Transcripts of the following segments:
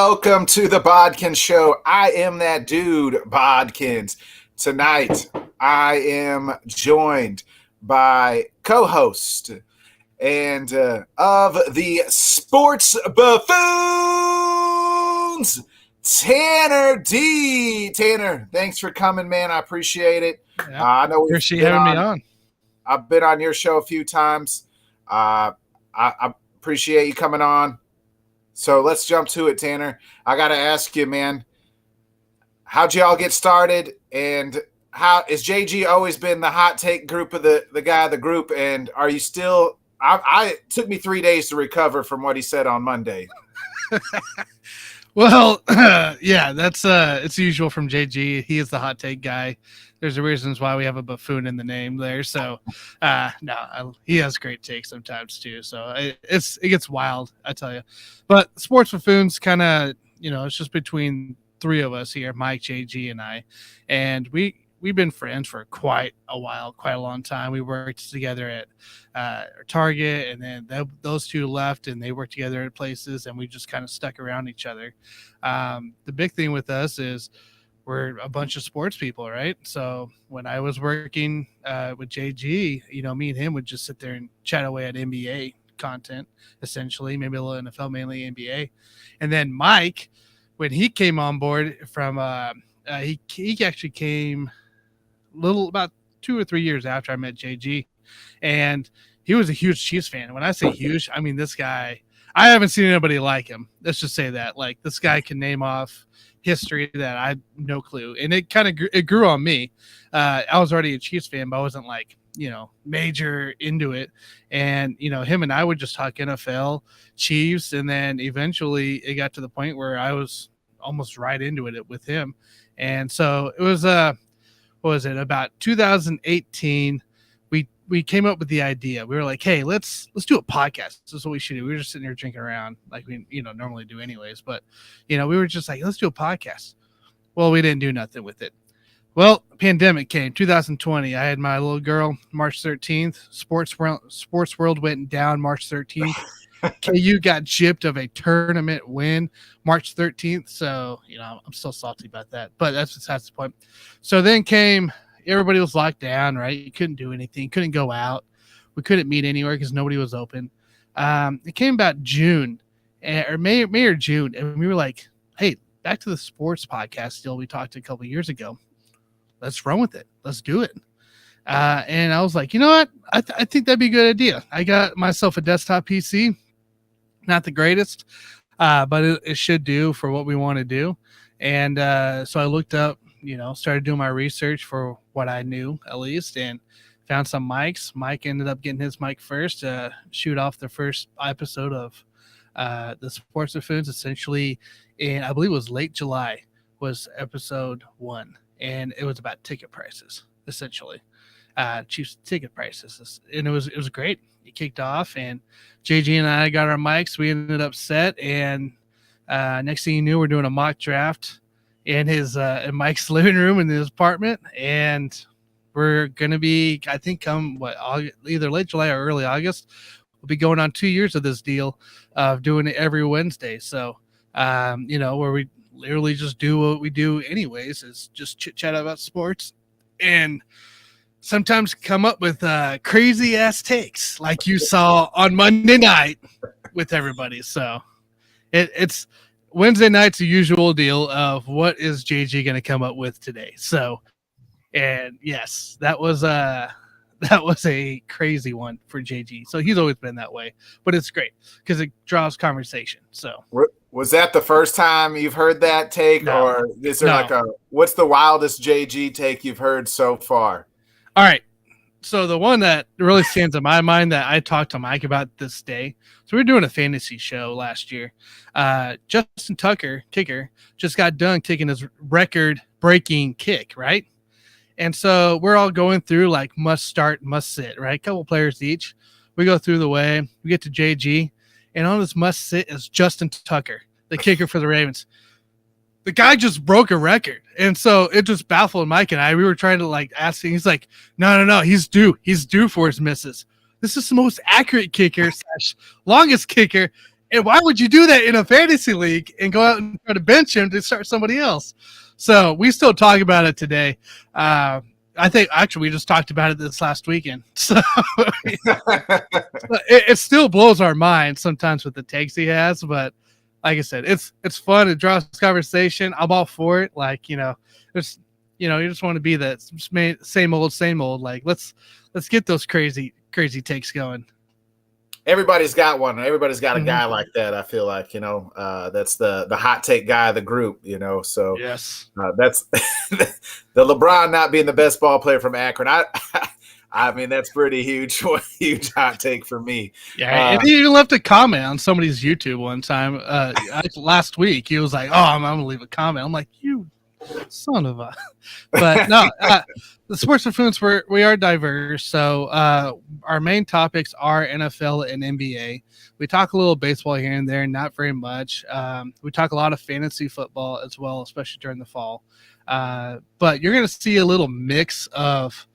welcome to the Bodkins Show. I am that dude, Bodkins. Tonight, I am joined by co-host and of the SportsBuffons, Tanner D. Tanner, thanks for coming, man. I appreciate it. Yeah. I know appreciate having me on. I've been on your show a few times. I appreciate you coming on. So let's jump to it, Tanner. I got to ask you, man, how'd y'all get started? And how is JG always been the hot take group of the guy of the group? And are you still – it took me 3 days to recover from what he said on Monday. Well, yeah, that's it's usual from JG. He is the hot take guy. There's a reasons why we have a buffoon in the name there. So, he has great takes sometimes too. So it gets wild, I tell you. But Sports Buffoons kind of, it's just between three of us here, Mike, JG, and I, and we've been friends for quite a while, quite a long time. We worked together at Target, and then those two left, and they worked together at places, and we just kind of stuck around each other. The big thing with us is we're a bunch of sports people, right? So when I was working with JG, me and him would just sit there and chat away at NBA content, essentially, maybe a little NFL, mainly NBA. And then Mike, when he came on board from he actually came about 2 or 3 years after I met JG, and he was a huge Chiefs fan. When I say huge, I mean this guy, I haven't seen anybody like him. Let's just say that. Like, this guy can name off history that I had no clue, and it kind of grew on me. I was already a Chiefs fan, but I wasn't like major into it. And him and I would just talk NFL, Chiefs, and then eventually it got to the point where I was almost right into it with him. And so it was what was it, about 2018, we came up with the idea. We were like, hey, let's do a podcast. This is what we should do. We were just sitting here drinking around like we normally do anyways, but we were just like, let's do a podcast. Well, we didn't do nothing with it. Well, pandemic came, 2020. I had my little girl March 13th. Sports World went down March 13th. KU got gypped of a tournament win March 13th. So, I'm still salty about that, but that's the point. So then everybody was locked down, right? You couldn't do anything, couldn't go out. We couldn't meet anywhere because nobody was open. It came about June or May or June. And we were like, hey, back to the sports podcast deal we talked a couple of years ago. Let's run with it. Let's do it. And I was like, you know what? I think that'd be a good idea. I got myself a desktop PC. Not the greatest, but it should do for what we want to do. And so I looked up, started doing my research for what I knew at least, and found some mics. Mike ended up getting his mic first to shoot off the first episode of the Sports Buffoons, essentially, in I believe it was late July was episode 1, and it was about ticket prices, essentially. Chiefs ticket prices, and it was great. It kicked off, and JG and I got our mics. We ended up set, and next thing you knew, we're doing a mock draft in in Mike's living room in his apartment, and we're gonna be, I think, either late July or early August, we'll be going on 2 years of this deal of doing it every Wednesday. So, where we literally just do what we do anyways, is just chit chat about sports, and sometimes come up with crazy ass takes like you saw on Monday night with everybody. So it's Wednesday night's the usual deal of what is JG going to come up with today. So, and yes, that was a crazy one for JG. So he's always been that way, but it's great because it draws conversation. So was that the first time you've heard that take, or is there what's the wildest JG take you've heard so far? All right. So the one that really stands in my mind that I talked to Mike about this day. So we were doing a fantasy show last year. Justin Tucker, kicker, just got done kicking his record-breaking kick, right? And so we're all going through like must start, must sit, right? A couple players each. We go through the way. We get to JG, and on this must sit is Justin Tucker, the kicker for the Ravens. The guy just broke a record. And so it just baffled Mike and I. We were trying to like ask him. He's like, no, he's due for his misses. This is the most accurate kicker / longest kicker And why would you do that in a fantasy league and go out and try to bench him to start somebody else? So we still talk about it today. I think actually we just talked about it this last weekend. So it still blows our mind sometimes with the takes he has, but like I said, it's fun. It draws conversation. I'm all for it. Like, there's, you just want to be that same old. Like, let's get those crazy takes going. Everybody's got one. Everybody's got a guy like that. I feel like, that's the hot take guy of the group, so yes, that's the LeBron not being the best ball player from Akron. I mean, that's pretty huge hot take for me. Yeah, and he even left a comment on somebody's YouTube one time last week. He was like, "Oh, I'm gonna leave a comment." I'm like, "You son of a," but no. The SportsBuffons, we are diverse, so our main topics are NFL and NBA. We talk a little baseball here and there, not very much. We talk a lot of fantasy football as well, especially during the fall. But you're going to see a little mix of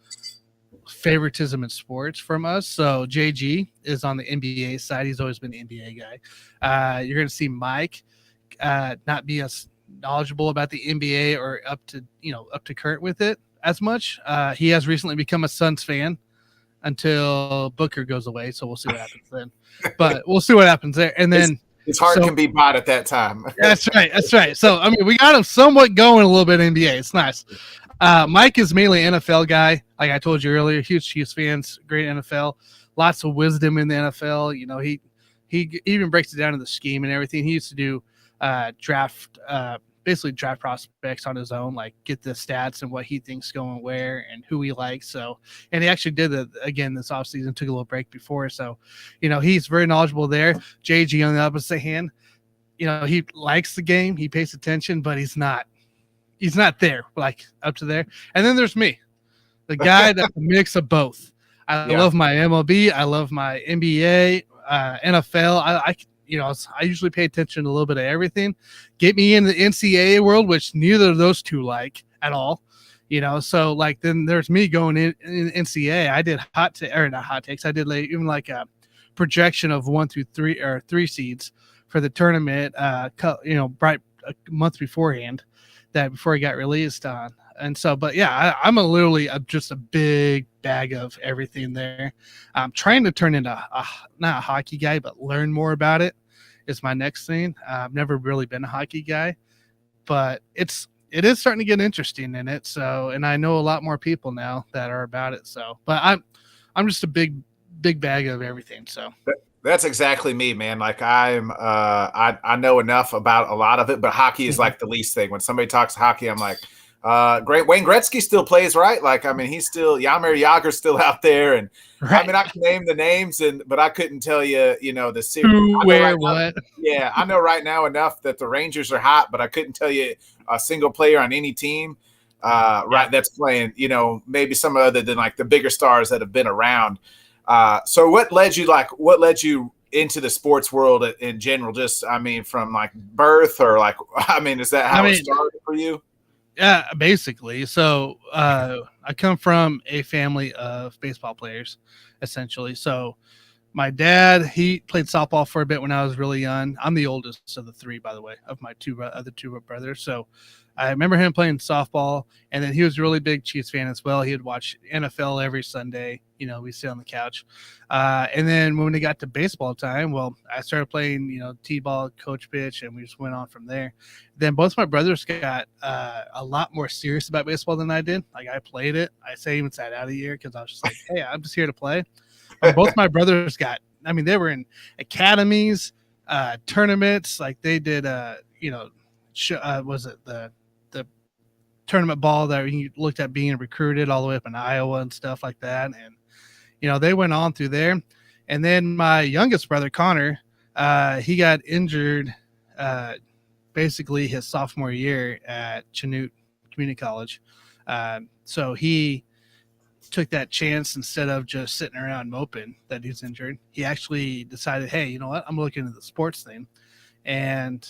favoritism in sports from us. So JG is on the NBA side. He's always been an NBA guy. You're going to see Mike not be as knowledgeable about the NBA or up to current with it as much. He has recently become a Suns fan until Booker goes away, so we'll see what happens then. But we'll see what happens there. And then his heart can be bought at that time. That's right. So I mean, we got him somewhat going a little bit in NBA. It's nice. Mike is mainly NFL guy. Like I told you earlier, huge Chiefs fans, great NFL, lots of wisdom in the NFL. He even breaks it down to the scheme and everything. He used to do basically draft prospects on his own, like get the stats and what he thinks going where and who he likes. So, and he actually did that again this offseason, took a little break before. So, he's very knowledgeable there. JG on the opposite hand, he likes the game, he pays attention, but he's not there, like up to there. And then there's me, the guy that's a mix of both. I love my MLB, I love my NBA, NFL. I usually pay attention to a little bit of everything. Get me in the NCAA world, which neither of those two like at all. So like then there's me going in NCAA. I did not hot takes. I did even like a projection of 1 through 3 or 3 seeds for the tournament. Right a month beforehand, that before he got released on. And so, but yeah, I'm literally just a big bag of everything there. I'm trying to turn into not a hockey guy, but learn more about it is my next thing. I've never really been a hockey guy, but it is starting to get interesting in it. So, and I know a lot more people now that are about it. So, but I'm just a big bag of everything. So that's exactly me, man. Like I know enough about a lot of it, but hockey is like the least thing. When somebody talks hockey, I'm like, great. Wayne Gretzky still plays, right? Like, I mean, he's still Jaromir Jagr's still out there, and right. I mean, I can name the names, but I couldn't tell you, the series. Who, where, what? Yeah, I know right now enough that the Rangers are hot, but I couldn't tell you a single player on any team, right? That's playing, maybe some other than like the bigger stars that have been around. So what led you into the sports world in general? Just, I mean, from like birth or like, I mean, is that how it started for you? Yeah, basically. So I come from a family of baseball players, essentially. So my dad, he played softball for a bit when I was really young. I'm the oldest of the 3, by the way, of my other two brothers. So I remember him playing softball, and then he was a really big Chiefs fan as well. He would watch NFL every Sunday. We sit on the couch. And then when it got to baseball time, well, I started playing, T-ball, coach pitch, and we just went on from there. Then both my brothers got a lot more serious about baseball than I did. Like I played it. I even sat out a year because I was just like, hey, I'm just here to play. And both my brothers they were in academies, tournaments. Like they did, was it the tournament ball that you looked at being recruited all the way up in Iowa and stuff like that. And, they went on through there. And then my youngest brother, Connor, he got injured basically his sophomore year at Chanute Community College. So he took that chance instead of just sitting around moping that he's injured. He actually decided, hey, you know what? I'm looking at the sports thing. And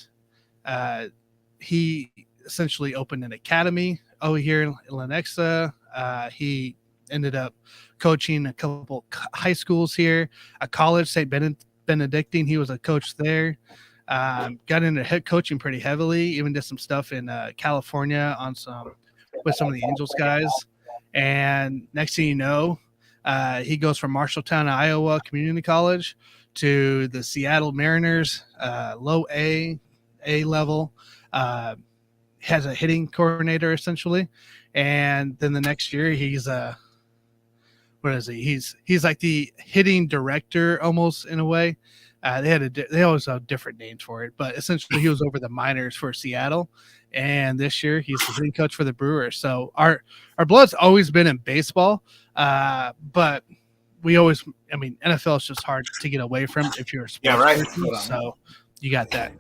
he essentially opened an academy over here in Lenexa. He ended up coaching a couple high schools here, a college, St. Benedictine. He was a coach there. Got into head coaching pretty heavily. Even did some stuff in California on some with some of the Angels guys. And next thing you know, he goes from Marshalltown, Iowa Community College to the Seattle Mariners, low A level. Has a hitting coordinator essentially, and then the next year he's what is he? He's like the hitting director almost in a way. They always have different names for it, but essentially he was over the minors for Seattle, and this year he's the hitting coach for the Brewers. So our blood's always been in baseball, but we always, I mean, NFL is just hard to get away from if you're a sports person. So you got that.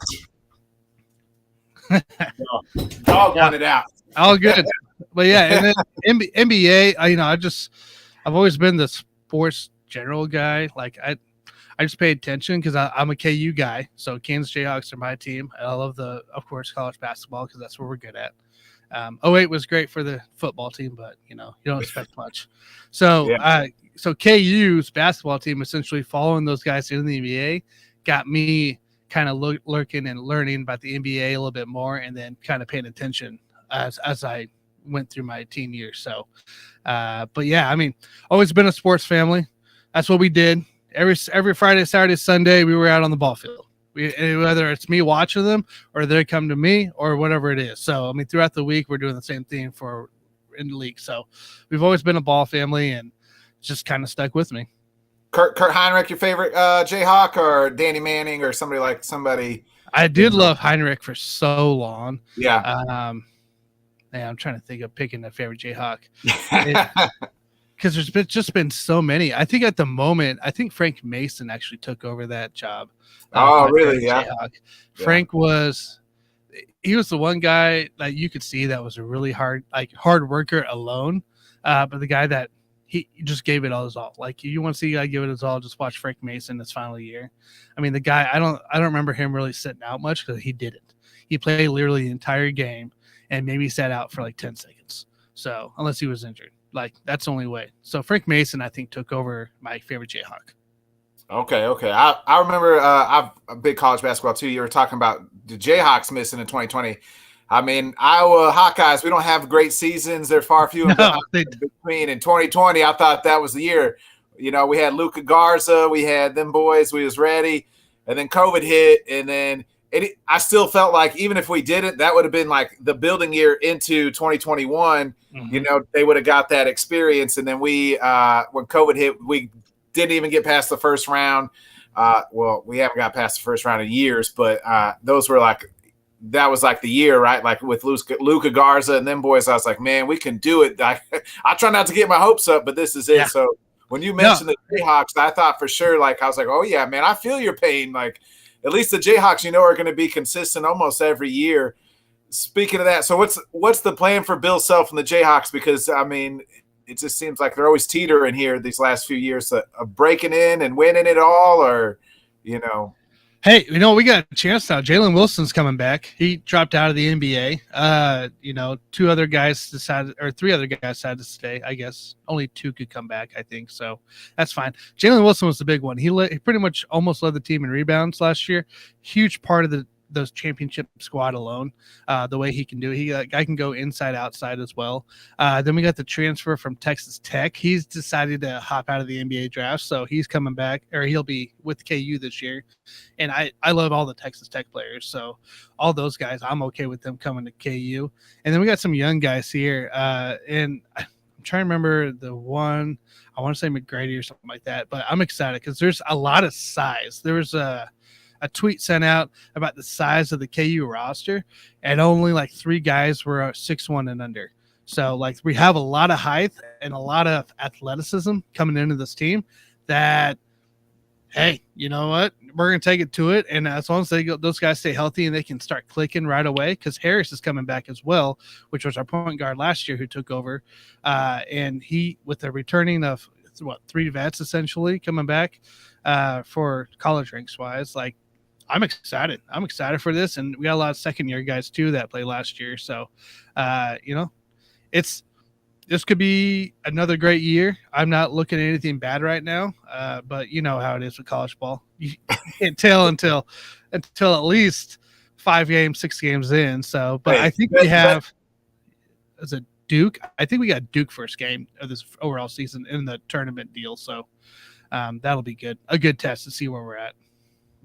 Dog wanted out. All good, but yeah, and then NBA. I've always been the sports general guy. Like I just pay attention because I'm a KU guy. So Kansas Jayhawks are my team. I love of course, college basketball because that's what we're good at. 08 was great for the football team, but you don't expect much. So so KU's basketball team, essentially following those guys in the NBA, got me kind of lurking and learning about the NBA a little bit more, and then kind of paying attention as I went through my teen years. So, but yeah, I mean, always been a sports family. That's what we did. Every Friday, Saturday, Sunday, we were out on the ball field. Whether it's me watching them or they come to me or whatever it is. So, I mean, throughout the week, we're doing the same thing in the league. So we've always been a ball family, and just kind of stuck with me. Kurt Heinrich, your favorite Jayhawk, or Danny Manning, or somebody? I did love Heinrich for so long. Yeah. I'm trying to think of picking a favorite Jayhawk. Because there's just been so many. I think at the moment, Frank Mason actually took over that job. Oh, really? Yeah. Jayhawk. Frank was the one guy that you could see that was a really hard worker alone. But the guy that he just gave it all his all. Like, you want to see a guy give it his all, just watch Frank Mason his final year. I mean, the guy, I don't remember him really sitting out much because he didn't. He played literally the entire game and maybe sat out for like 10 seconds. So unless he was injured, like that's the only way. So Frank Mason, I think, took over my favorite Jayhawk. Okay. I remember I'm a big college basketball too. You were talking about the Jayhawks missing in 2020. I mean, Iowa Hawkeyes, we don't have great seasons. They're far few in between. In 2020, I thought that was the year. We had Luka Garza. We had them boys. We was ready. And then COVID hit. And then I still felt like even if we didn't, that would have been like the building year into 2021. Mm-hmm. They would have got that experience. And then we, when COVID hit, we didn't even get past the first round. Well, we haven't got past the first round in years, but those were that was like the year, right? Like with Luka Garza and them boys, I was like, man, we can do it. I try not to get my hopes up, but this is it. Yeah. So when you mentioned the Jayhawks, I thought for sure, I was like, oh yeah, man, I feel your pain. Like at least the Jayhawks, are going to be consistent almost every year. Speaking of that, so what's the plan for Bill Self and the Jayhawks? Because I mean, it just seems like they're always teetering here these last few years of breaking in and winning it all, or Hey, we got a chance now. Jalen Wilson's coming back. He dropped out of the NBA. 3 other guys decided to stay. I guess only 2 could come back, I think. So that's fine. Jalen Wilson was the big one. He pretty much almost led the team in rebounds last year. Huge part of those championship squad alone. The way he can do it. Guy can go inside, outside as well. Then we got the transfer from Texas Tech. He's decided to hop out of the NBA draft, so he's coming back, or he'll be with KU this year. And I love all the Texas Tech players, so all those guys, I'm okay with them coming to KU. And then we got some young guys here, and I'm trying to remember the one. I want to say McGrady or something like that, but I'm excited because there's a lot of size. There was a tweet sent out about the size of the KU roster, and only 3 guys were 6'1" and under. So we have a lot of height and a lot of athleticism coming into this team that, hey, you know what? We're going to take it to it. And as long as those guys stay healthy and they can start clicking right away, because Harris is coming back as well, which was our point guard last year who took over. And he, with the returning of 3 vets essentially coming back for college ranks wise, I'm excited. I'm excited for this. And we got a lot of second-year guys, too, that played last year. So, this could be another great year. I'm not looking at anything bad right now, but you know how it is with college ball. You can't tell until at least 5 games, 6 games in. So, but I Hey, think we have as a Duke. I think we got Duke first game of this overall season in the tournament deal. So that'll be good. A good test to see where we're at.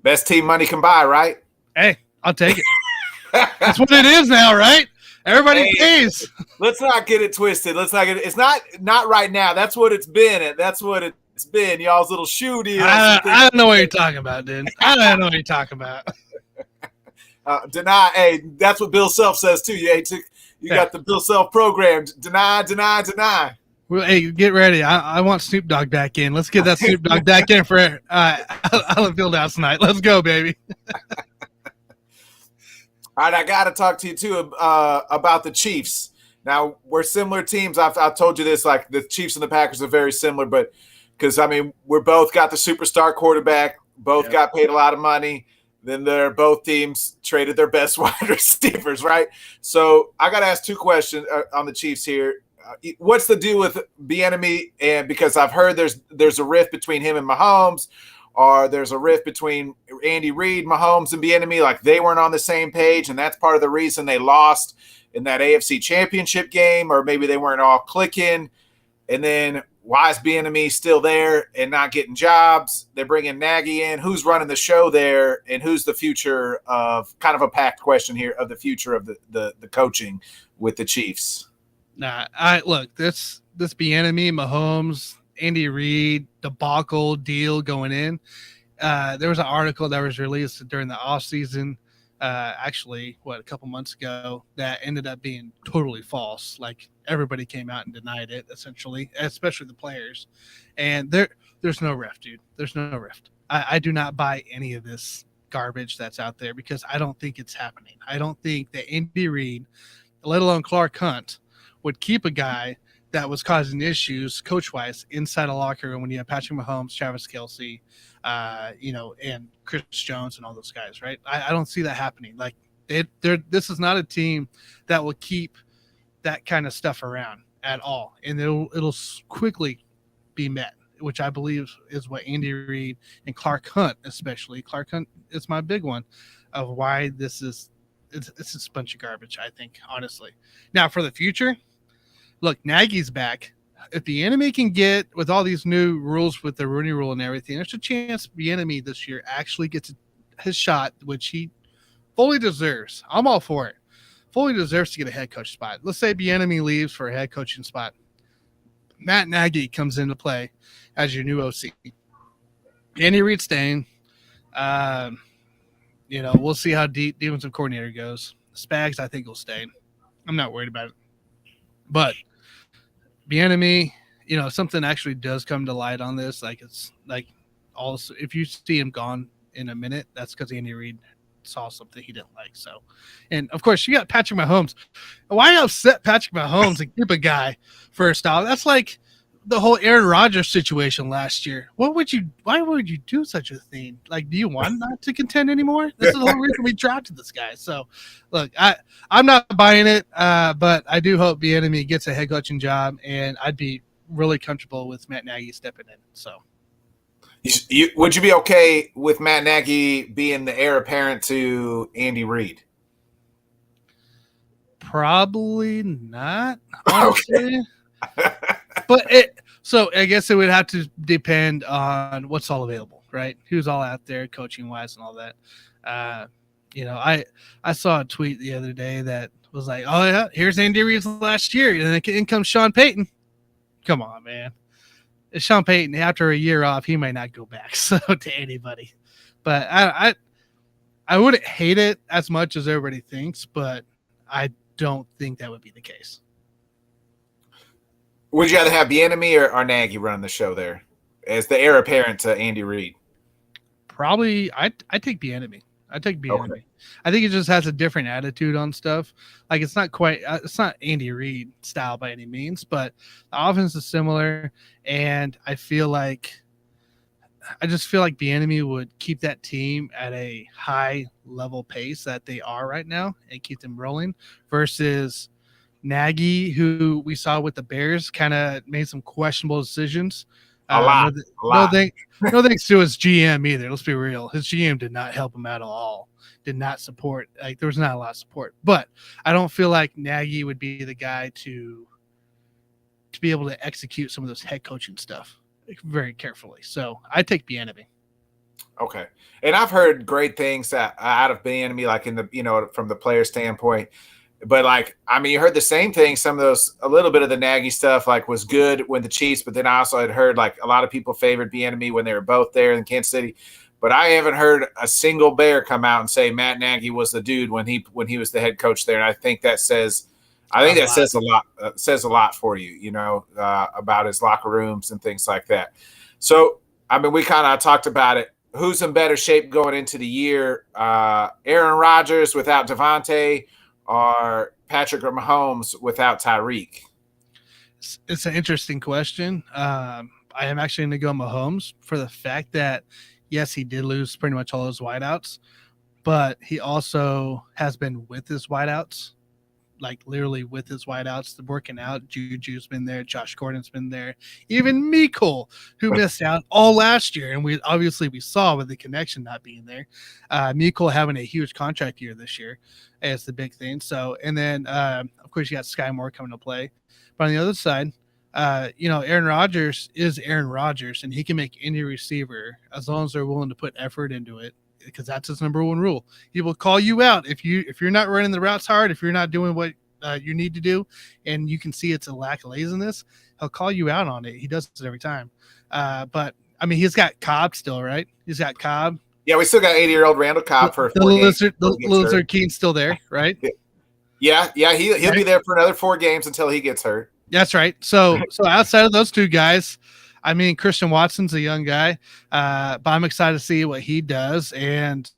best team money can buy, right? Hey, I'll take it. That's what it is now, right? Everybody Hey, pays. let's not get it twisted. Let's not get it. It's not right now. That's what it's been. That's what it's been. Y'all's little shoe deals. I don't know what you're talking about, dude. I don't know what you're talking about. Deny. Hey, that's what Bill Self says too. You got the Bill Self program. Deny, deny, deny. Well, hey, get ready. I want Snoop Dogg back in. Let's get that Snoop Dogg back in for Allen Fieldhouse tonight. Let's go, baby. All right, I got to talk to you too about the Chiefs. Now, we're similar teams. I've told you this, like the Chiefs and the Packers are very similar, but because, I mean, we're both got the superstar quarterback, both got paid a lot of money. Then they're both teams traded their best wide receivers, right? So I got to ask two questions on the Chiefs here. What's the deal with Bieniemy? And because I've heard there's a rift between him and Mahomes, or there's a rift between Andy Reid, Mahomes, and Bieniemy. Like they weren't on the same page, and that's part of the reason they lost in that AFC Championship game, or maybe they weren't all clicking. And then why is Bieniemy still there and not getting jobs? They're bringing Nagy in. Who's running the show there, and who's the future of kind of a packed question here of the future of the coaching with the Chiefs? Nah, look this Bieniemy, Mahomes, Andy Reid debacle deal going in. There was an article that was released during the offseason, actually, a couple months ago, that ended up being totally false. Like everybody came out and denied it, essentially, especially the players. And there's no rift, dude. There's no rift. I do not buy any of this garbage that's out there because I don't think it's happening. I don't think that Andy Reid, let alone Clark Hunt, would keep a guy that was causing issues coach-wise inside a locker room when you have Patrick Mahomes, Travis Kelce, and Chris Jones and all those guys, right? I don't see that happening. Like, this is not a team that will keep that kind of stuff around at all, and it'll quickly be met, which I believe is what Andy Reid and Clark Hunt, especially Clark Hunt, is my big one of why this is. It's a bunch of garbage, I think, honestly. Now, for the future, look, Nagy's back. If the enemy can get with all these new rules with the Rooney Rule and everything, there's a chance the enemy this year actually gets his shot, which he fully deserves. I'm all for it. Fully deserves to get a head coach spot. Let's say Bieniemy leaves for a head coaching spot. Matt Nagy comes into play as your new OC. Andy Reid staying. We'll see how deep defensive coordinator goes. Spags, I think, will stay. I'm not worried about it. But Bieniemy, something actually does come to light on this. Like it's like also if you see him gone in a minute, that's because Andy Reid saw something he didn't like. So, and of course you got Patrick Mahomes. Why upset Patrick Mahomes and keep a guy first off? That's like the whole Aaron Rodgers situation last year. Why would you do such a thing? Like, do you want not to contend anymore? This is the whole reason we drafted this guy. So, look, I'm not buying it, but I do hope Bieniemy gets a head coaching job, and I'd be really comfortable with Matt Nagy stepping in. So, would you be okay with Matt Nagy being the heir apparent to Andy Reid? Probably not, honestly. But so I guess it would have to depend on what's all available, right? Who's all out there coaching wise and all that. I saw a tweet the other day that was like, oh yeah, here's Andy Reid's last year, and then in comes Sean Payton. Come on, man. It's Sean Payton, after a year off, he might not go back to anybody. But I wouldn't hate it as much as everybody thinks, but I don't think that would be the case. Would you rather have Bieniemy or Nagy running the show there as the heir apparent to Andy Reid? Probably, I take Bieniemy. I take Bieniemy. Okay. I think he just has a different attitude on stuff. Like it's not Andy Reid style by any means, but the offense is similar, and I just feel like Bieniemy would keep that team at a high level pace that they are right now and keep them rolling versus Nagy, who we saw with the Bears, kind of made some questionable decisions. A lot, No, a lot. no thanks to his GM either. Let's be real. His GM did not help him out at all. Did not support. Like there was not a lot of support. But I don't feel like Nagy would be the guy to be able to execute some of those head coaching stuff very carefully. So I take Bieniemy. Okay. And I've heard great things out of Bieniemy, like in the, from the player standpoint. But like, I mean, you heard the same thing. Some of those, a little bit of the Nagy stuff, like was good when the Chiefs, but then I also had heard like a lot of people favored Bieniemy when they were both there in Kansas City. But I haven't heard a single Bear come out and say Matt Nagy was the dude when he was the head coach there. And I think that says a lot. Says a lot for you, about his locker rooms and things like that. So, I mean, we kind of talked about it. Who's in better shape going into the year? Aaron Rodgers without Devontae, or Patrick Mahomes without Tyreek? It's an interesting question. I am actually going to go Mahomes for the fact that, yes, he did lose pretty much all his wideouts, but he also has been with his wideouts, like literally with his wideouts, working out. Juju's been there. Josh Gordon's been there. Even Mecole, who missed out all last year. And we saw with the connection not being there. Mecole having a huge contract year this year is the big thing. So, and then, of course, you got Sky Moore coming to play. But on the other side, Aaron Rodgers is Aaron Rodgers, and he can make any receiver as long as they're willing to put effort into it, because that's his number one rule. He will call you out if you're not running the routes hard, if you're not doing what you need to do, and you can see it's a lack of laziness. He'll call you out on it. He does it every time. But I mean, he's got Cobb still, right? He's got Cobb. Yeah, we still got 80-year-old Randall Cobb for the Lizard Keen's still there, right? Yeah, he'll be there for another 4 games until he gets hurt. That's right. So outside of those two guys, I mean, Christian Watson's a young guy, but I'm excited to see what he does. And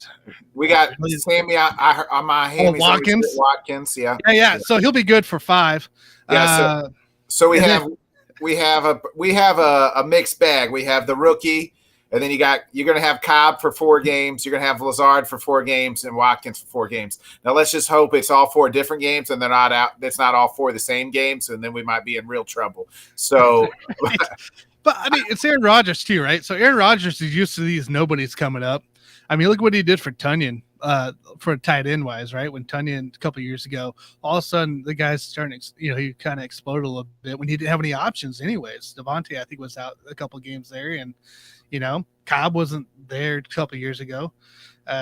we got Sammy on my hand. Watkins. Yeah. So he'll be good for 5. Yeah. So we have a mixed bag. We have the rookie, and then you're going to have Cobb for 4 games. You're going to have Lazard for 4 games and Watkins for 4 games. Now let's just hope it's all 4 different games and they're not out. It's not all 4 the same games, and then we might be in real trouble. So. But, I mean, it's Aaron Rodgers, too, right? So Aaron Rodgers is used to these nobodies coming up. I mean, look what he did for Tunyon, for tight end-wise, right? When Tunyon, a couple of years ago, all of a sudden, the guy's starting to, he kind of exploded a little bit when he didn't have any options anyways. Devontae, I think, was out a couple of games there, and, Cobb wasn't there a couple of years ago.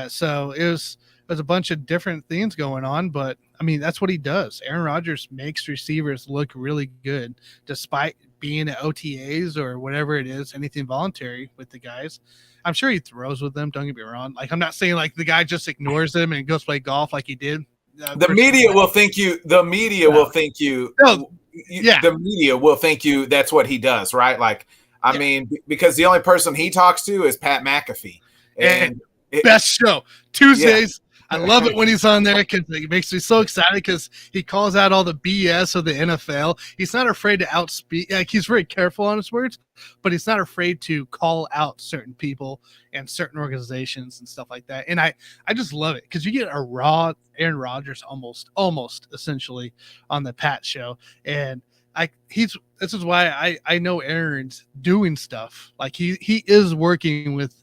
So it was a bunch of different things going on, but, I mean, that's what he does. Aaron Rodgers makes receivers look really good despite – being at OTAs or whatever it is, anything voluntary with the guys. I'm sure he throws with them. Don't get me wrong. Like, I'm not saying like the guy just ignores them and goes play golf like he did. The media will think you. The media will think you. The media will think you. That's what he does, right? Like, I mean, because the only person he talks to is Pat McAfee, and best show Tuesdays. I love it when he's on there because it makes me so excited because he calls out all the BS of the NFL. He's not afraid to outspeak. Like, he's very careful on his words, but he's not afraid to call out certain people and certain organizations and stuff like that. And I just love it because you get a raw Aaron Rodgers almost essentially on the Pat show. And this is why I know Aaron's doing stuff. Like he is working with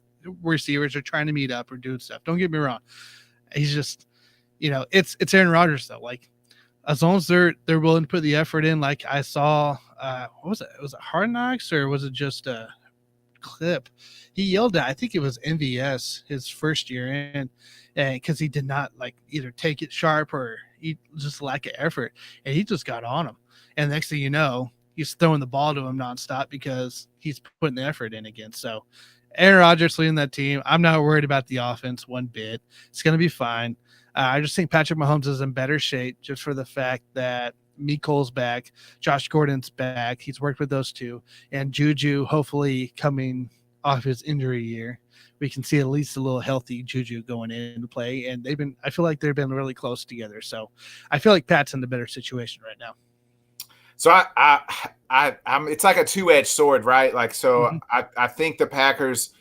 receivers or trying to meet up or doing stuff. Don't get me wrong. He's just, it's Aaron Rodgers though. Like, as long as they're willing to put the effort in, like I saw, what was it? Was it Hard Knocks or was it just a clip? He yelled at, I think it was MVS his first year in, and because he did not like either take it sharp or he just lack of effort, and he just got on him. And next thing you know, he's throwing the ball to him nonstop because he's putting the effort in again. So Aaron Rodgers leading that team. I'm not worried about the offense one bit. It's going to be fine. I just think Patrick Mahomes is in better shape just for the fact that Mecole's back, Josh Gordon's back. He's worked with those two, and Juju hopefully coming off his injury year. We can see at least a little healthy Juju going into play, and I feel like they've been really close together. So I feel like Pat's in a better situation right now. So I'm it's like a 2-edged sword, right? Like, so I think the Packers,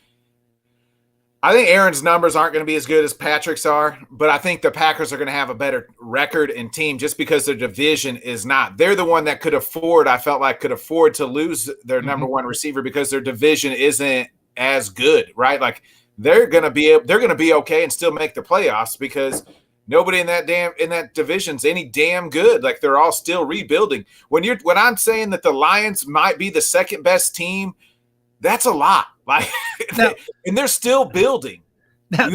I think Aaron's numbers aren't going to be as good as Patrick's are, but I think the Packers are going to have a better record and team just because their division is not. They're the one that I felt like could afford to lose their number one receiver because their division isn't as good, right? Like they're going to be okay and still make the playoffs because nobody in that division's any damn good. Like they're all still rebuilding. When I'm saying that the Lions might be the second best team, that's a lot. Like, now, and they're still building. Now,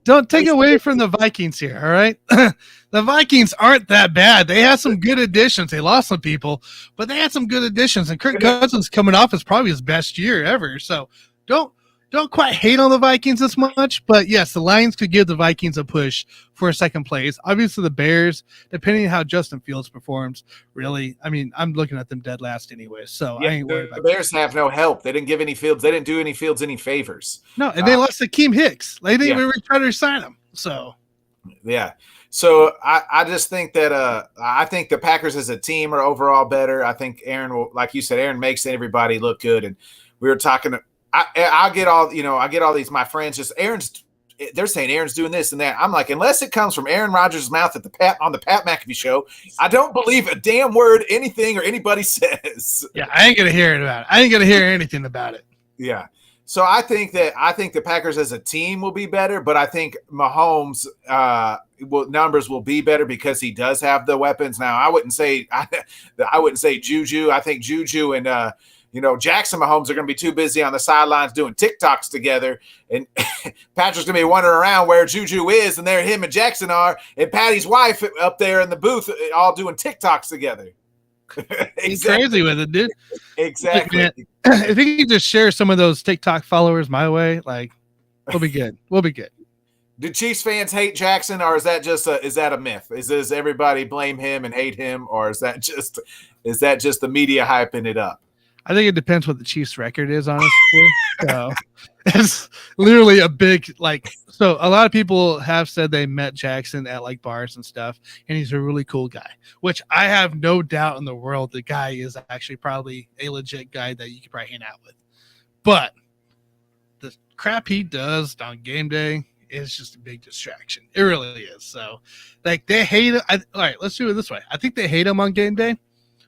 don't take away from the Vikings here. All right, the Vikings aren't that bad. They had some good additions. They lost some people, but they had some good additions. And Kirk Cousins coming off is probably his best year ever. So don't quite hate on the Vikings as much. But yes, the Lions could give the Vikings a push for a second place. Obviously, the Bears, depending on how Justin Fields performs, really, I mean, I'm looking at them dead last anyway. So I ain't worried about the Bears have no help. They didn't give any Fields. They didn't do any Fields any favors. No, and they lost Akeem Hicks. They didn't even try to resign him. So yeah. So I just think that I think the Packers as a team are overall better. I think Aaron will, like you said, Aaron makes everybody look good. And we were talking. I get all these my friends just they're saying Aaron's doing this and that. I'm like, unless it comes from Aaron Rodgers' mouth on the Pat McAfee show, I don't believe a damn word anything or anybody says. Yeah, I ain't gonna hear it about it. I ain't gonna hear anything about it. Yeah. So I think the Packers as a team will be better, but I think Mahomes numbers will be better because he does have the weapons. Now I wouldn't say Juju. I think Juju and Jackson Mahomes are going to be too busy on the sidelines doing TikToks together. And Patrick's going to be wandering around where Juju is, and there him and Jackson are, and Patty's wife up there in the booth all doing TikToks together. He's crazy with it, dude. Exactly. Look, man, if you could just share some of those TikTok followers my way, like, we'll be good. We'll be good. Do Chiefs fans hate Jackson, or is that a myth? Does everybody blame him and hate him, or is that just the media hyping it up? I think it depends what the Chiefs' record is, honestly. So it's literally a big, so a lot of people have said they met Jackson at bars and stuff, and he's a really cool guy, which I have no doubt in the world the guy is actually probably a legit guy that you could probably hang out with. But the crap he does on game day is just a big distraction. It really is. So, they hate it. All right, let's do it this way. I think they hate him on game day,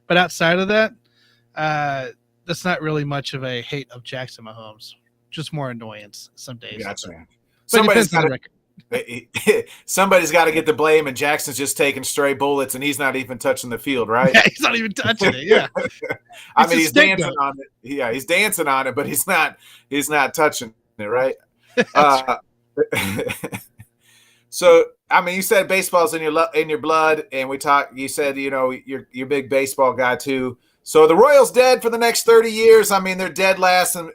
but outside of that, that's not really much of a hate of Jackson Mahomes. Just more annoyance some days. Gotcha. Somebody's got to get the blame, and Jackson's just taking stray bullets, and he's not even touching the field, right? Yeah, he's not even touching it. Yeah. I mean, he's dancing on it. Yeah, he's dancing on it, but he's not touching it, right? So, I mean, you said baseball's in your blood, and you said, you're a big baseball guy too. So the Royals dead for the next 30 years. I mean, they're dead last in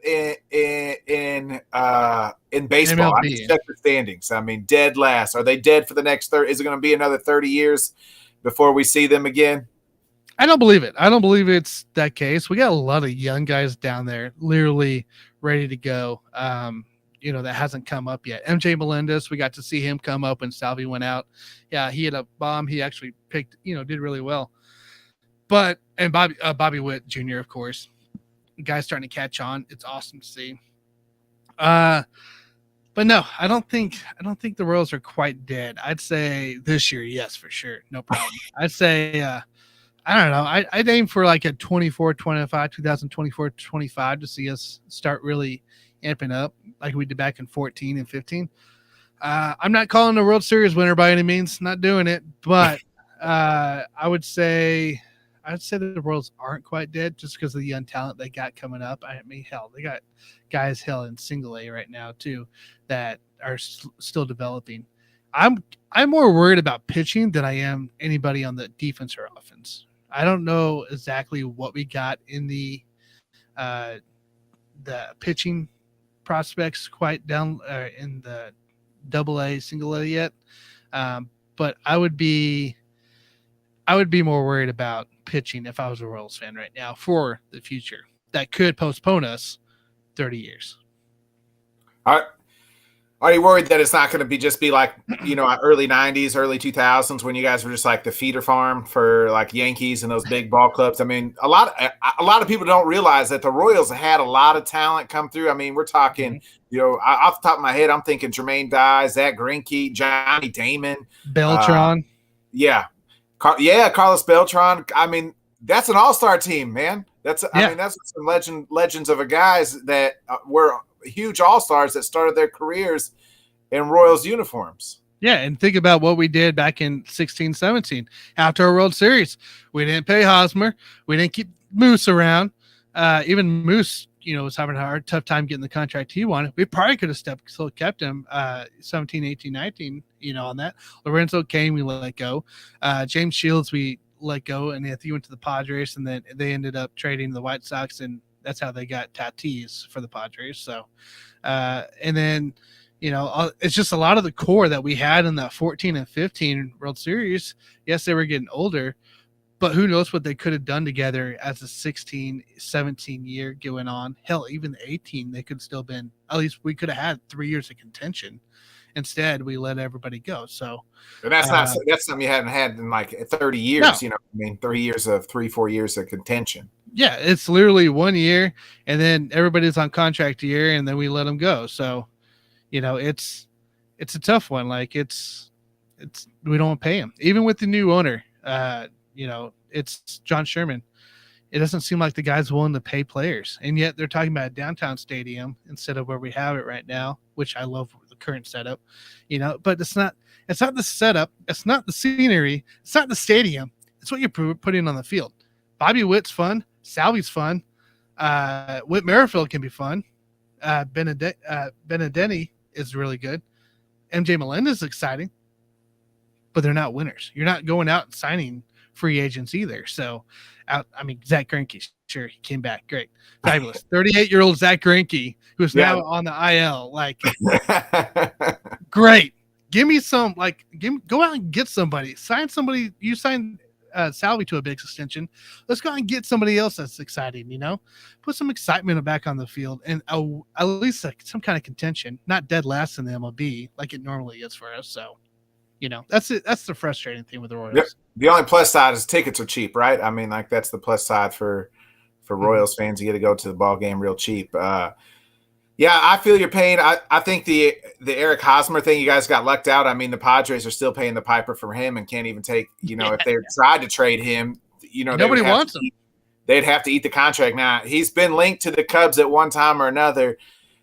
baseball. I just checked the standings. I mean, dead last. Are they dead for the next 30? Is it going to be another 30 years before we see them again? I don't believe it. I don't believe it's that case. We got a lot of young guys down there, literally ready to go. That hasn't come up yet. MJ Melendez, we got to see him come up when Salvi went out. Yeah, he had a bomb. He actually picked, did really well. And Bobby Witt Jr., of course, the guy's starting to catch on. It's awesome to see. But no, I don't think the Royals are quite dead. I'd say this year, yes, for sure, no problem. I'd say I don't know. I'd aim for like a 24-25, 2024-25 to see us start really amping up like we did back in 14 and 15. I'm not calling the World Series winner by any means, not doing it, but I would say the Royals aren't quite dead just because of the young talent they got coming up. I mean, hell, they got guys in single A right now too that are still developing. I'm more worried about pitching than I am anybody on the defense or offense. I don't know exactly what we got in the pitching prospects quite down in the double A, single A yet. But I would be more worried about pitching if I was a Royals fan right now for the future. That could postpone us 30 years. All Are you worried that it's not going to be like, early 90s, early 2000s when you guys were just like the feeder farm for like Yankees and those big ball clubs? I mean, a lot of people don't realize that the Royals had a lot of talent come through. I mean, we're talking, off the top of my head, I'm thinking Jermaine Dye, Zach Greinke, Johnny Damon, Beltran. Carlos Beltran. I mean, that's an all-star team, man. I mean, that's some legends of a guys that were huge all-stars that started their careers in Royals uniforms. Yeah, and think about what we did back in 16-17 after a World Series. We didn't pay Hosmer. We didn't keep Moose around. Even Moose, was having a tough time getting the contract he wanted. We probably could have still kept him 17, 18, 19, on that. Lorenzo Cain, we let go. James Shields, we let go, and I think he went to the Padres, and then they ended up trading the White Sox, and that's how they got Tatis for the Padres. So, and then, it's just a lot of the core that we had in that 14 and 15 World Series. Yes, they were getting older, but who knows what they could have done together as a 16, 17 year going on. Hell, even the 18, they could still been, at least we could have had 3 years of contention. Instead, we let everybody go. So, and that's something you haven't had in like 30 years. No. 3-4 years of contention. Yeah, it's literally 1 year, and then everybody's on contract a year, and then we let them go. So, it's a tough one. Like it's we don't pay him, even with the new owner. It's John Sherman. It doesn't seem like the guy's willing to pay players, and yet they're talking about a downtown stadium instead of where we have it right now, which I love the current setup. But it's not the setup, it's not the scenery, it's not the stadium. It's what you're putting on the field. Bobby Witt's fun. Salvy's fun. Whit Merrifield can be fun. Benedetti is really good. MJ Melendez is exciting, but they're not winners. You're not going out and signing free agents either. So, Zach Greinke, sure, he came back. Great. Fabulous. 38-year-old Zach Greinke, who's now on the IL. Like, great. Give me some, go out and get somebody. Sign somebody. You signed Salvy to a big extension. Let's go out and get somebody else that's exciting, Put some excitement back on the field and at least some kind of contention, not dead last in the MLB like it normally is for us. So, that's it. That's the frustrating thing with the Royals. Yep. The only plus side is tickets are cheap, right? I mean, like that's the plus side for Royals fans. You get to go to the ball game real cheap. Yeah, I feel your pain. I think the Eric Hosmer thing, you guys got lucked out. I mean, the Padres are still paying the piper for him and can't even take, if they tried to trade him, nobody wants him. They'd have to eat the contract. Now, he's been linked to the Cubs at one time or another,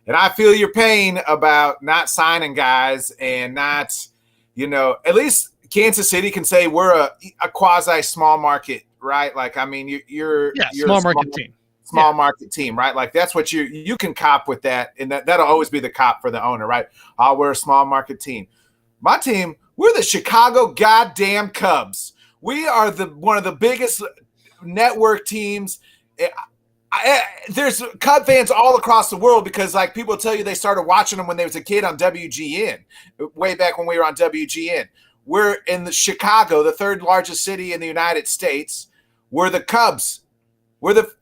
and I feel your pain about not signing guys and not, at least Kansas City can say we're a quasi small market, right? Like, I mean, you're small market team. Small market team, right? Like that's what you can cop with that, and that'll always be the cop for the owner, right? Oh, we're a small market team. My team, we're the Chicago goddamn Cubs. We are one of the biggest network teams. There's Cub fans all across the world because like people tell you they started watching them when they was a kid on WGN, way back when we were on WGN. We're in the Chicago, the third largest city in the United States. We're the Cubs.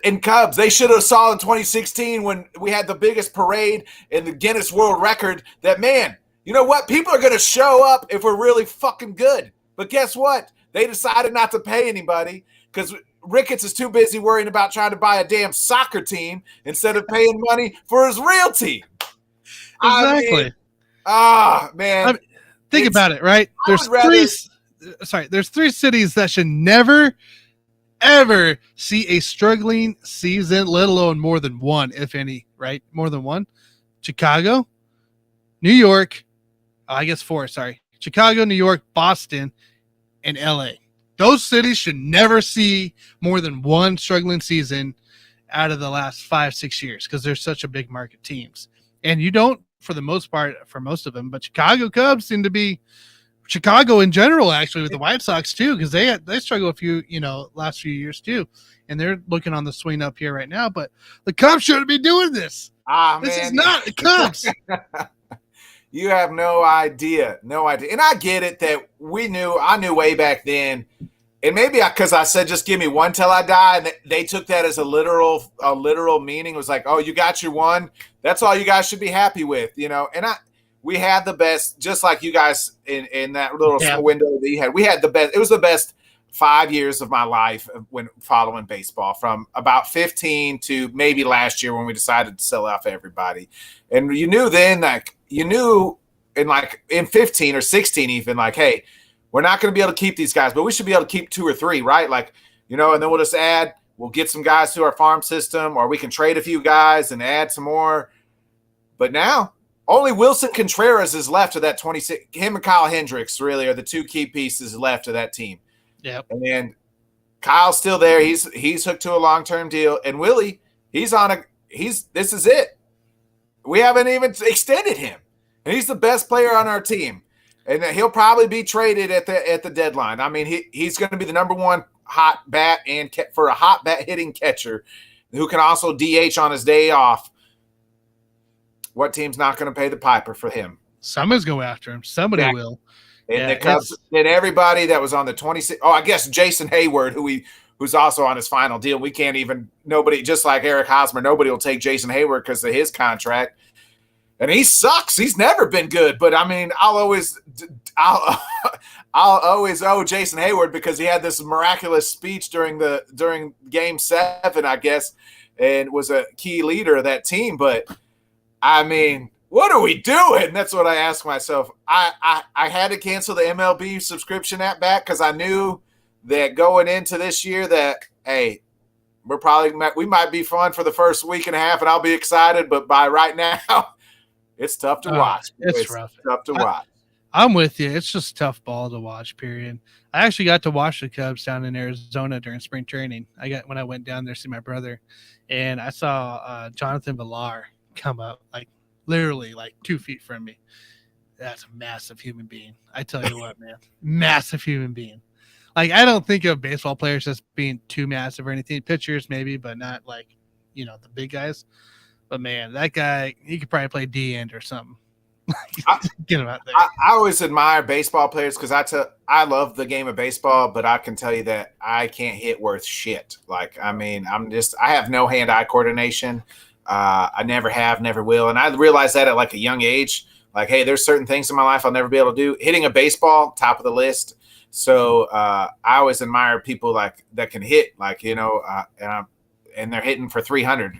In Cubs. They should have saw in 2016 when we had the biggest parade in the Guinness World Record that, man, you know what? People are going to show up if we're really fucking good. But guess what? They decided not to pay anybody because Ricketts is too busy worrying about trying to buy a damn soccer team instead of paying money for his real team. Exactly. Man. Think about it, right? There's three cities that should never – ever see a struggling season, let alone more than one, if any, right? More than one. Chicago, New York, I guess four, sorry. Chicago, New York, Boston, and LA. Those cities should never see more than one struggling season out of the last 5-6 years because they're such a big market teams. And you don't, for the most part, for most of them, but Chicago Cubs seem to be Chicago in general, actually, with the White Sox too, because they struggle a few, last few years too, and they're looking on the swing up here right now. But the Cubs shouldn't be doing this. This is not the Cubs. You have no idea, and I get it that I knew way back then, and maybe because I said just give me one till I die, and they took that as a literal meaning. It was like, oh, you got your one. That's all you guys should be happy with, And we had the best, just like you guys in that little Yeah. window that you had. We had the best. It was the best 5 years of my life when following baseball, from about 15 to maybe last year when we decided to sell off everybody. And you knew then, like you knew in 15 or 16 even, like, hey, we're not going to be able to keep these guys, but we should be able to keep 2 or 3, right? Like, and then we'll just we'll get some guys to our farm system, or we can trade a few guys and add some more. But now only Wilson Contreras is left of that 26. Him and Kyle Hendricks really are the 2 key pieces left of that team. Yep. And then Kyle's still there. He's hooked to a long-term deal. And Willie, this is it. We haven't even extended him. And he's the best player on our team. And he'll probably be traded at the deadline. I mean, he's going to be the number 1 hot bat and for a hot bat hitting catcher who can also DH on his day off. What team's not going to pay the piper for him? Somebody's going after him. Somebody will. And the Cubs and everybody that was on the 26. Oh, I guess Jason Hayward, who's also on his final deal. We can't even, nobody, just like Eric Hosmer, nobody will take Jason Hayward because of his contract. And he sucks. He's never been good. But I mean, I'll always owe Jason Hayward because he had this miraculous speech during Game 7, I guess, and was a key leader of that team. But I mean, what are we doing? That's what I asked myself. I had to cancel the MLB subscription app back because I knew that going into this year that, hey, we might be fun for the first week and a half, and I'll be excited. But by right now, it's tough to watch. It's rough. Tough to watch. I'm with you. It's just tough ball to watch, period. I actually got to watch the Cubs down in Arizona during spring training. When I went down there to see my brother, and I saw Jonathan Villar come up, like literally like 2 feet from me. That's a massive human being. I tell you what, man, massive human being. Like, I don't think of baseball players as being too massive or anything. Pitchers maybe, but not like, the big guys. But man, that guy, he could probably play D-end or something. Get him out there. I always admire baseball players because I love the game of baseball, but I can tell you that I can't hit worth shit. Like, I mean, I have no hand-eye coordination. I never have, never will. And I realized that at like a young age. Like, hey, there's certain things in my life I'll never be able to do. Hitting a baseball, top of the list. So I always admire people like that can hit, like, and they're hitting for 300.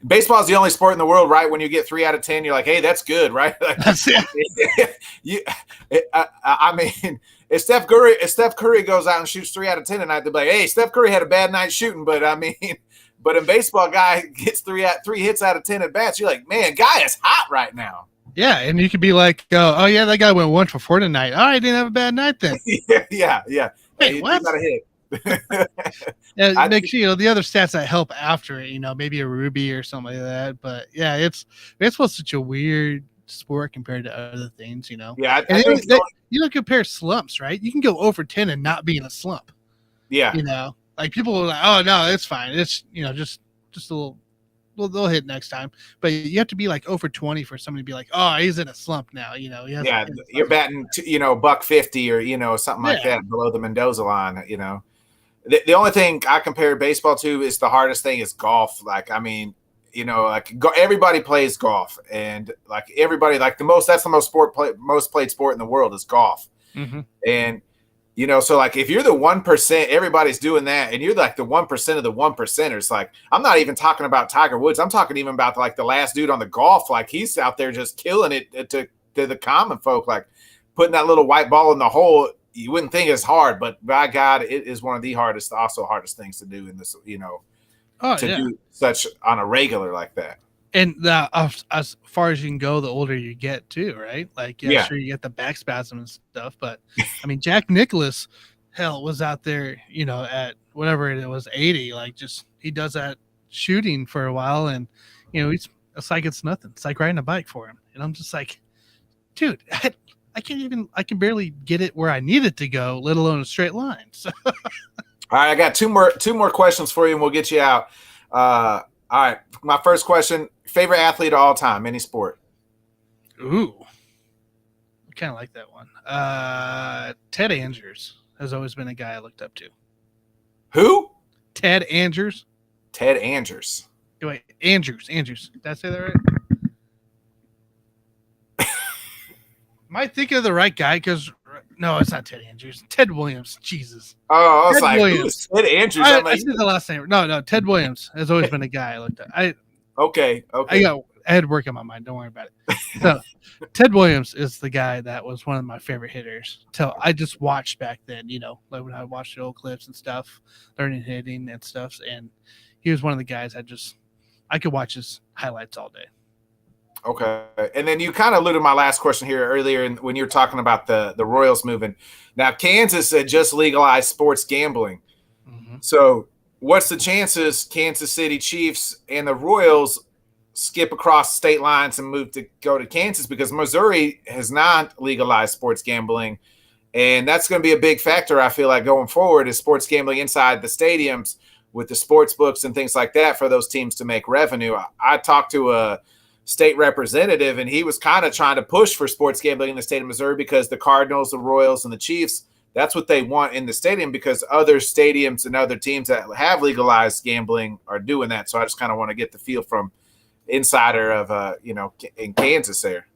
Baseball is the only sport in the world, right? When you get 3 out of 10, you're like, hey, that's good, right? Like, That's it. I mean, if Steph Curry goes out and shoots 3 out of 10 tonight, they'll be like, hey, Steph Curry had a bad night shooting, but I mean, but in baseball, guy gets 3 hits out of 10 at bats. You're like, man, guy is hot right now. Yeah, and you could be like, oh yeah, that guy went 1 for 4 tonight. Oh, he didn't have a bad night then. yeah. Hey, you what? got to hit. Yeah, make sure the other stats that help after it, maybe a Ruby or something like that. But yeah, baseball's such a weird sport compared to other things, Yeah, and you don't compare slumps, right? You can go over 10 and not be in a slump. Yeah, like people are like, oh no, it's fine. It's just a little. Well, they'll hit next time, but you have to be like over 20 for somebody to be like, oh, he's in a slump now. Yeah, you're batting, $150 or something like that below the Mendoza line. The only thing I compare baseball to is the hardest thing is golf. Like, I mean, everybody plays golf, and like everybody, like that's the most played sport in the world is golf. Mm-hmm. And so like if you're the 1%, everybody's doing that, and you're like the 1% of the 1%ers. Like, I'm not even talking about Tiger Woods. I'm talking even about like the last dude on the golf. Like, he's out there just killing it to the common folk, like putting that little white ball in the hole. You wouldn't think it's hard, but by God, it is one of the hardest things to do in this, do such on a regular like that. And as far as you can go, the older you get too, right? Like, sure, you get the back spasm and stuff, but I mean, Jack Nicklaus, hell, was out there, at whatever it was, 80. Like, just he does that shooting for a while, and it's like it's nothing. It's like riding a bike for him, and I'm just like, dude, I can barely get it where I need it to go, let alone a straight line. So. All right, I got two more questions for you, and we'll get you out. All right, my first question: favorite athlete of all time, any sport? Ooh, I kind of like that one. Ted Andrews has always been a guy I looked up to. Who? Ted Andrews. Ted Andrews. Wait, Andrews. Did I say that right? I thinking of the right guy? Because no, it's not Ted Andrews. Ted Williams. Jesus. Oh, I was Ted like, Williams. who's Ted Andrews? I, I'm I like, see the last name. No. Ted Williams has always been a guy I looked at. okay. I had work on my mind. Don't worry about it. So Ted Williams is the guy that was one of my favorite hitters. So I just watched back then, like when I watched the old clips and stuff, learning hitting and stuff. And he was one of the guys I could watch his highlights all day. Okay. And then you kind of alluded to my last question here earlier when you were talking about the Royals moving. Now, Kansas had just legalized sports gambling. Mm-hmm. So what's the chances Kansas City Chiefs and the Royals skip across state lines and go to Kansas, because Missouri has not legalized sports gambling? And that's going to be a big factor, I feel like, going forward, is sports gambling inside the stadiums with the sports books and things like that for those teams to make revenue. I talked to a state representative, and he was kind of trying to push for sports gambling in the state of Missouri because the Cardinals, the Royals, and the Chiefs, that's what they want in the stadium, because other stadiums and other teams that have legalized gambling are doing that. So I just kind of want to get the feel from insider of, in Kansas there.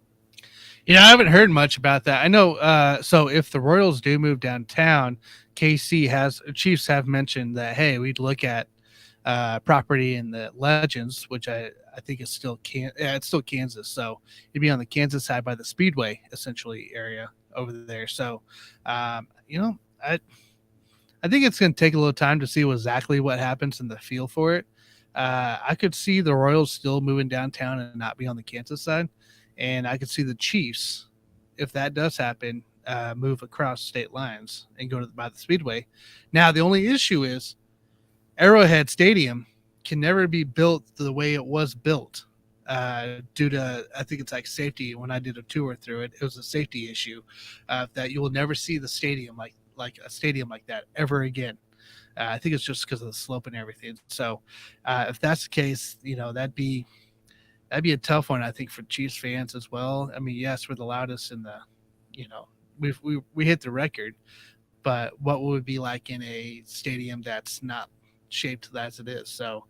I haven't heard much about that. I know. So if the Royals do move downtown, Chiefs have mentioned that, hey, we'd look at property in the Legends, which I think is still it's still Kansas. So it'd be on the Kansas side by the Speedway, essentially, area over there. So, I think it's going to take a little time to see exactly what happens in the feel for it. I could see the Royals still moving downtown and not be on the Kansas side. And I could see the Chiefs, if that does happen, move across state lines and go by the Speedway. Now, the only issue is Arrowhead Stadium can never be built the way it was built due to, I think it's like safety. When I did a tour through it, it was a safety issue that you will never see the stadium like a stadium like that ever again. I think it's just because of the slope and everything. So if that's the case, that'd be a tough one, I think, for Chiefs fans as well. I mean, yes, we're the loudest in the, we hit the record, but what would it be like in a stadium that's not shaped as it is? So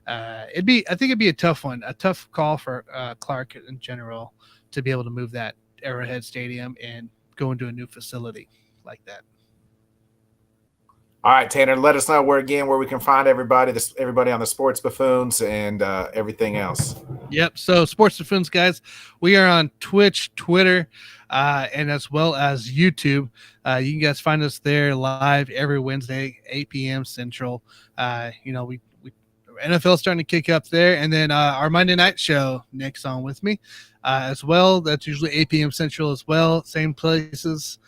I think it'd be a tough one, a tough call for Clark in general to be able to move that Arrowhead Stadium and go into a new facility like that. All right, Tanner, let us know where we can find everybody on the Sports Buffons and everything else. Yep. So Sports Buffons, guys, we are on Twitch, Twitter, and as well as YouTube. You can guys find us there live every Wednesday, 8 p.m. Central. We NFL starting to kick up there, and then our Monday night show, Nick's on with me as well. That's usually 8 p.m. Central as well. Same places.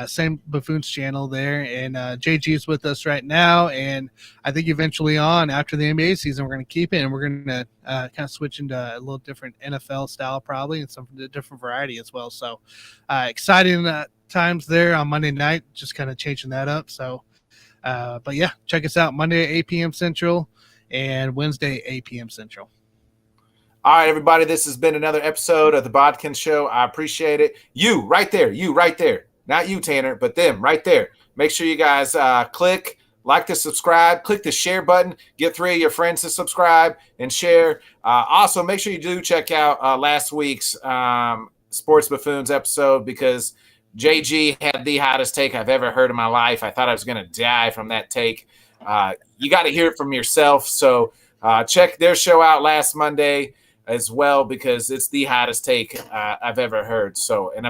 Same Buffoons channel there, and JG is with us right now, and I think eventually on after the NBA season we're going to keep it, and we're going to kind of switch into a little different NFL style probably, and some different variety as well. So exciting times there on Monday night, just kind of changing that up. So but yeah, check us out Monday at 8 p.m. Central and Wednesday 8 p.m. Central. All right, everybody, this has been another episode of the Bodkin Show. I appreciate it. You right there. Not you, Tanner, but them right there. Make sure you guys click, like to subscribe, click the share button, get 3 of your friends to subscribe and share. Also, make sure you do check out last week's Sports Buffons episode, because JG had the hottest take I've ever heard in my life. I thought I was going to die from that take. You got to hear it from yourself. So check their show out last Monday as well, because it's the hottest take I've ever heard. So, and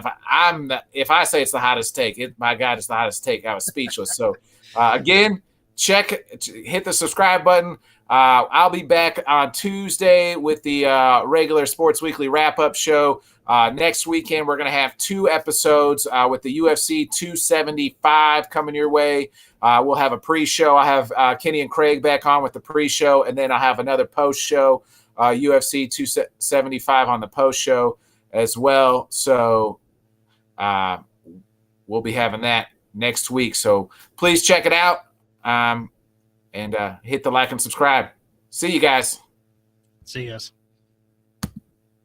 if I say it's the hottest take, my God, it's the hottest take. I was speechless. So, again, hit the subscribe button. I'll be back on Tuesday with the regular Sports Weekly wrap-up show. Next weekend, we're going to have 2 episodes with the UFC 275 coming your way. We'll have a pre-show. I'll have Kenny and Craig back on with the pre-show, and then I'll have another post-show. UFC 275 on the post show as well. So we'll be having that next week. So please check it out and hit the like and subscribe. See you guys. See you guys.